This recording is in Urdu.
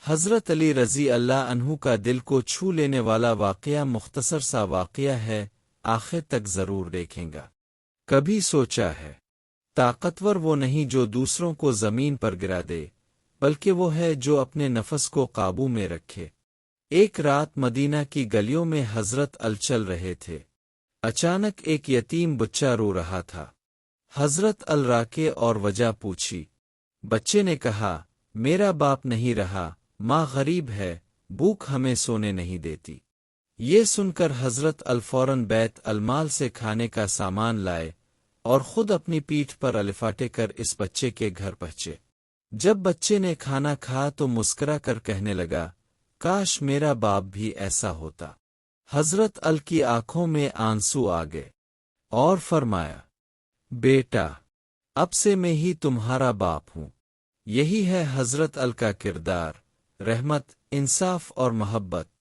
حضرت علی رضی اللہ عنہ کا دل کو چھو لینے والا واقعہ مختصر سا واقعہ ہے، آخر تک ضرور دیکھیں گا۔ کبھی سوچا ہے طاقتور وہ نہیں جو دوسروں کو زمین پر گرا دے، بلکہ وہ ہے جو اپنے نفس کو قابو میں رکھے۔ ایک رات مدینہ کی گلیوں میں حضرت ال چل رہے تھے۔ اچانک ایک یتیم بچہ رو رہا تھا۔ حضرت ال راکے اور وجہ پوچھی۔ بچے نے کہا، میرا باپ نہیں رہا، ماں غریب ہے، بھوک ہمیں سونے نہیں دیتی۔ یہ سن کر حضرت ال فوراً بیت المال سے کھانے کا سامان لائے اور خود اپنی پیٹھ پر الفاٹے کر اس بچے کے گھر پہنچے۔ جب بچے نے کھانا کھا تو مسکرا کر کہنے لگا، کاش میرا باپ بھی ایسا ہوتا۔ حضرت ال کی آنکھوں میں آنسو آ گئے اور فرمایا، بیٹا، اب سے میں ہی تمہارا باپ ہوں۔ یہی ہے حضرت ال کا کردار، رحمت، انصاف اور محبت۔